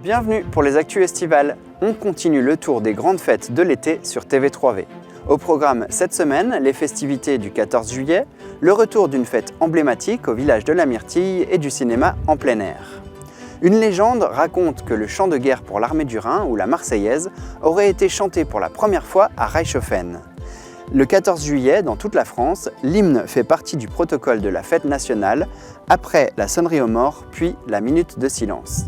Bienvenue pour les actus estivales. On continue le tour des grandes fêtes de l'été sur TV3V. Au programme cette semaine, les festivités du 14 juillet, le retour d'une fête emblématique au village de la Myrtille et du cinéma en plein air. Une légende raconte que le chant de guerre pour l'armée du Rhin, ou la Marseillaise, aurait été chanté pour la première fois à Reichshoffen. Le 14 juillet, dans toute la France, l'hymne fait partie du protocole de la fête nationale, après la sonnerie aux morts, puis la minute de silence.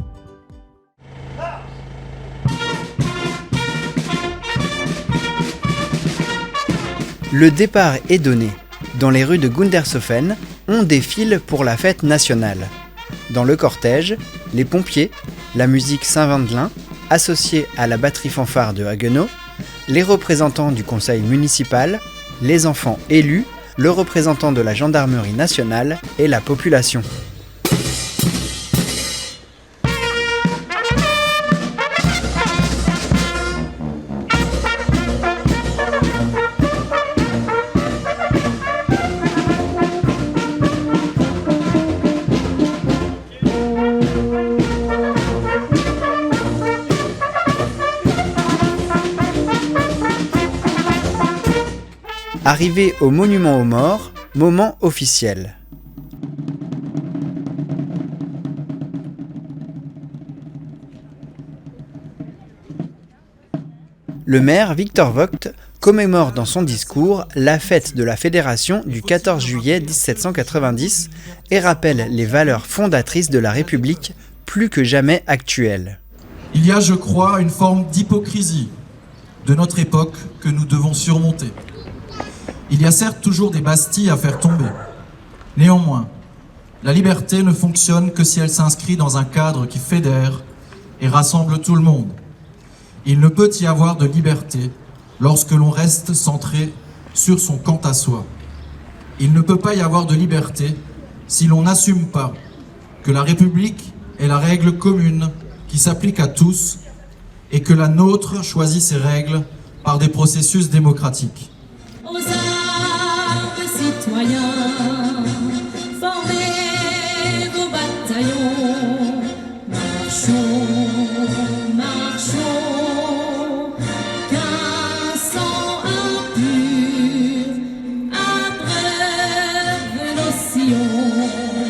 Le départ est donné. Dans les rues de Gundershofen, on défile pour la fête nationale. Dans le cortège, les pompiers, la musique Saint-Vendelin, associée à la batterie fanfare de Haguenau, les représentants du conseil municipal, les enfants élus, le représentant de la gendarmerie nationale et la population. Arrivé au monument aux morts, moment officiel. Le maire Victor Vogt commémore dans son discours la fête de la Fédération du 14 juillet 1790 et rappelle les valeurs fondatrices de la République plus que jamais actuelles. Il y a, je crois, une forme d'hypocrisie de notre époque que nous devons surmonter. Il y a certes toujours des bastilles à faire tomber. Néanmoins, la liberté ne fonctionne que si elle s'inscrit dans un cadre qui fédère et rassemble tout le monde. Il ne peut y avoir de liberté lorsque l'on reste centré sur son quant à soi. Il ne peut pas y avoir de liberté si l'on n'assume pas que la République est la règle commune qui s'applique à tous et que la nôtre choisit ses règles par des processus démocratiques. Citoyens, formez vos bataillons, marchons, qu'un sang impur abreuve nos sillons.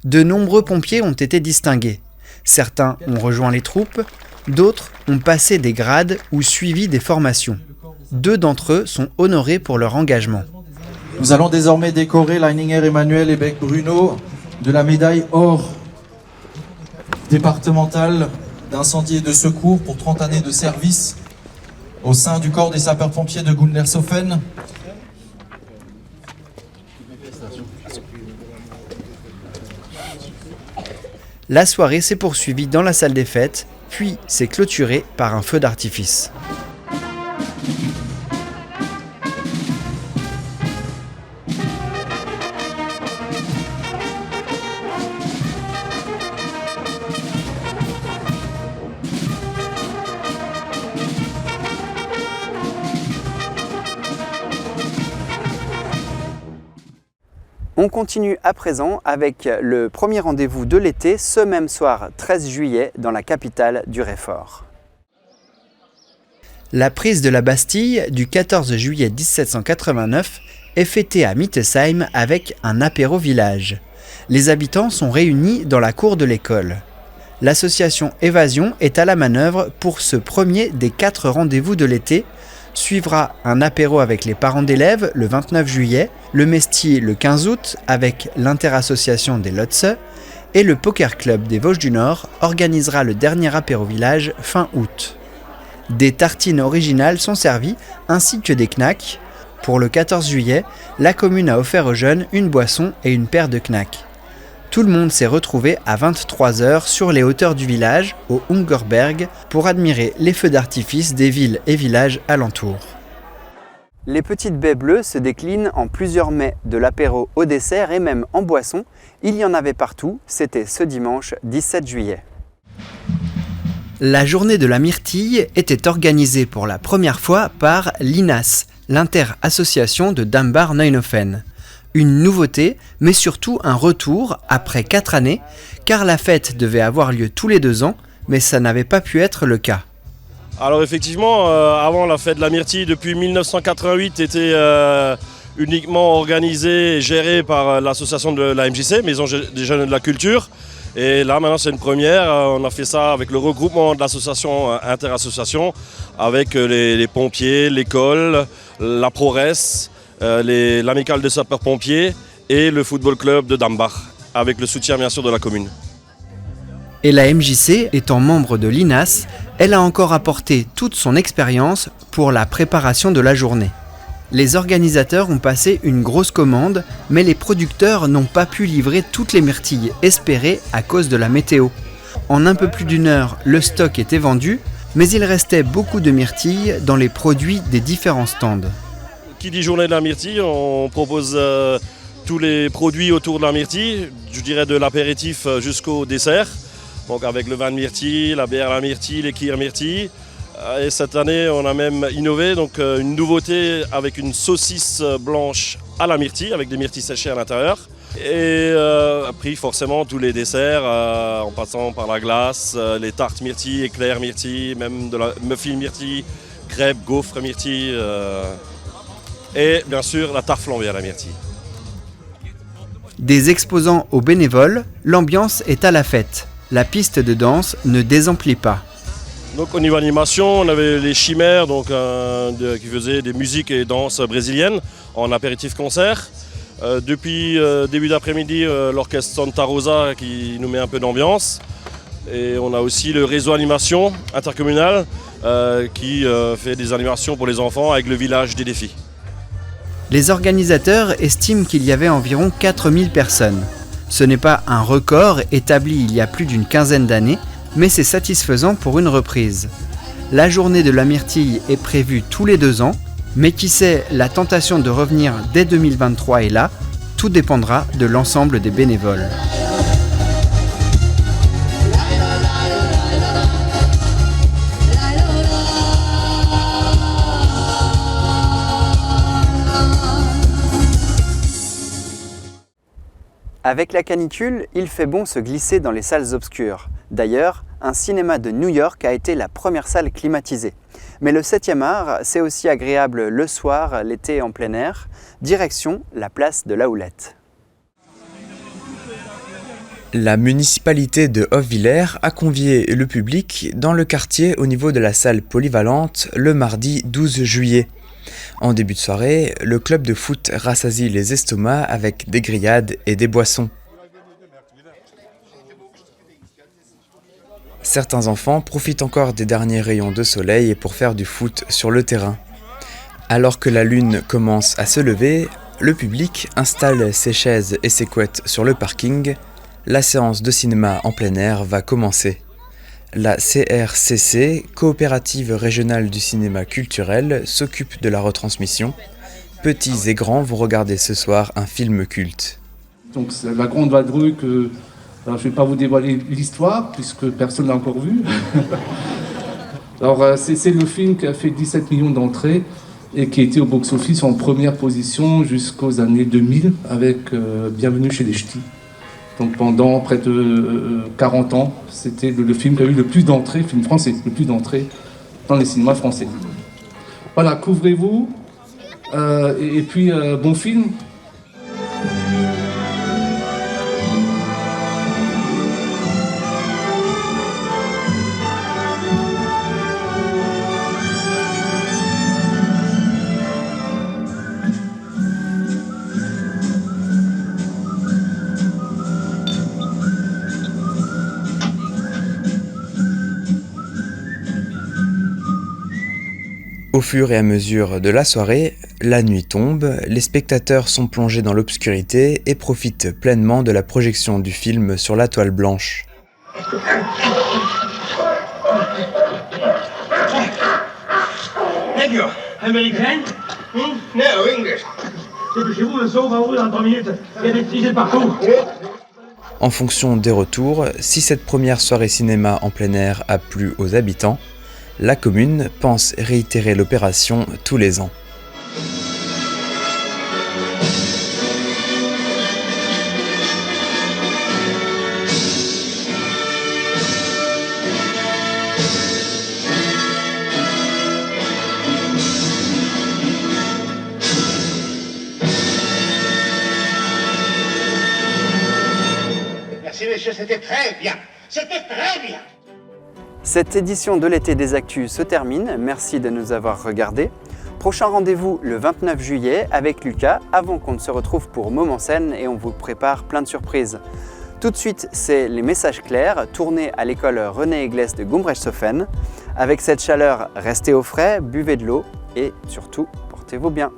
De nombreux pompiers ont été distingués. Certains ont rejoint les troupes, d'autres ont passé des grades ou suivi des formations. 2 d'entre eux sont honorés pour leur engagement. Nous allons désormais décorer Leininger Emmanuel et Beck Bruno de la médaille or départementale d'incendie et de secours pour 30 années de service au sein du corps des sapeurs-pompiers de Gundershofen. La soirée s'est poursuivie dans la salle des fêtes, puis s'est clôturée par un feu d'artifice. On continue à présent avec le premier rendez-vous de l'été, ce même soir 13 juillet, dans la capitale du Réfort. La prise de la Bastille du 14 juillet 1789 est fêtée à Mittesheim avec un apéro village. Les habitants sont réunis dans la cour de l'école. L'association Évasion est à la manœuvre pour ce premier des 4 rendez-vous de l'été. Suivra un apéro avec les parents d'élèves le 29 juillet, le Mestier le 15 août avec l'Interassociation des Lotse et le Poker Club des Vosges du Nord organisera le dernier apéro village fin août. Des tartines originales sont servies ainsi que des knacks. Pour le 14 juillet, la commune a offert aux jeunes une boisson et une paire de knacks. Tout le monde s'est retrouvé à 23h sur les hauteurs du village, au Hungerberg, pour admirer les feux d'artifice des villes et villages alentours. Les petites baies bleues se déclinent en plusieurs mets, de l'apéro au dessert et même en boisson. Il y en avait partout, c'était ce dimanche 17 juillet. La journée de la Myrtille était organisée pour la première fois par l'INAS, l'Inter-Association de Dambach-Neuenhofen. Une nouveauté, mais surtout un retour après 4 années, car la fête devait avoir lieu tous les 2 ans, mais ça n'avait pas pu être le cas. Alors effectivement, avant la fête de la myrtille, depuis 1988, était uniquement organisée et gérée par l'association de la MJC, Maison des Jeunes de la Culture. Et là maintenant c'est une première, on a fait ça avec le regroupement de l'association interassociation, avec les pompiers, l'école, la ProRes, l'amicale des sapeurs-pompiers et le football club de Dambach, avec le soutien bien sûr de la commune. Et la MJC, étant membre de l'INAS, elle a encore apporté toute son expérience pour la préparation de la journée. Les organisateurs ont passé une grosse commande, mais les producteurs n'ont pas pu livrer toutes les myrtilles espérées à cause de la météo. En un peu plus d'1 heure, le stock était vendu, mais il restait beaucoup de myrtilles dans les produits des différents stands. Qui dit journée de la myrtille, on propose tous les produits autour de la myrtille, je dirais de l'apéritif jusqu'au dessert. Donc avec le vin de myrtille, la bière à la myrtille, les kirs myrtille. Et cette année, on a même innové, donc une nouveauté avec une saucisse blanche à la myrtille, avec des myrtilles séchées à l'intérieur. Et après, forcément, tous les desserts, en passant par la glace, les tartes myrtilles, éclairs myrtilles, même de la muffin myrtille, crêpes, gaufres myrtilles. Et bien sûr, la tarte flambée à la myrtille. Des exposants aux bénévoles, l'ambiance est à la fête. La piste de danse ne désemplit pas. Donc au niveau animation, on avait les Chimères donc, qui faisaient des musiques et danses brésiliennes en apéritif concert. Depuis début d'après-midi, l'orchestre Santa Rosa qui nous met un peu d'ambiance. Et on a aussi le réseau animation intercommunal qui fait des animations pour les enfants avec le village des défis. Les organisateurs estiment qu'il y avait environ 4000 personnes. Ce n'est pas un record établi il y a plus d'une quinzaine d'années, mais c'est satisfaisant pour une reprise. La journée de la myrtille est prévue tous les 2 ans, mais qui sait, la tentation de revenir dès 2023 est là, tout dépendra de l'ensemble des bénévoles. Avec la canicule, il fait bon se glisser dans les salles obscures. D'ailleurs, un cinéma de New York a été la première salle climatisée. Mais le 7e art, c'est aussi agréable le soir, l'été en plein air. Direction la place de la Houlette. La municipalité de Hofwiller a convié le public dans le quartier au niveau de la salle polyvalente le mardi 12 juillet. En début de soirée, le club de foot rassasie les estomacs avec des grillades et des boissons. Certains enfants profitent encore des derniers rayons de soleil pour faire du foot sur le terrain. Alors que la lune commence à se lever, le public installe ses chaises et ses couettes sur le parking. La séance de cinéma en plein air va commencer. La CRCC, Coopérative Régionale du Cinéma Culturel, s'occupe de la retransmission. Petits et grands vont regarder ce soir un film culte. Donc c'est la Grande Vadrouille, alors, je ne vais pas vous dévoiler l'histoire, puisque personne n'a encore vu. Alors c'est le film qui a fait 17 millions d'entrées et qui a été au box-office en première position jusqu'aux années 2000 avec Bienvenue chez les Ch'tis. Donc pendant près de 40 ans, c'était le film qui a eu le plus d'entrées, film français, le plus d'entrées dans les cinémas français. Voilà, couvrez-vous, et puis bon film. Au fur et à mesure de la soirée, la nuit tombe, les spectateurs sont plongés dans l'obscurité et profitent pleinement de la projection du film sur la toile blanche. Thank you. Américaine? No, English. Dépêchez-vous, le saut va ouvrir dans 3 minutes. Il y a des petits partout. En fonction des retours, si cette première soirée cinéma en plein air a plu aux habitants, la commune pense réitérer l'opération tous les ans. c'était très bien. C'était très bien. Cette édition de l'été des Actus se termine. Merci de nous avoir regardés. Prochain rendez-vous le 29 juillet avec Lucas avant qu'on ne se retrouve pour Moment Scène et on vous prépare plein de surprises. Tout de suite, c'est les messages clairs tournés à l'école René Eglès de Gumbrechtsshoffen. Avec cette chaleur, restez au frais, buvez de l'eau et surtout, portez-vous bien.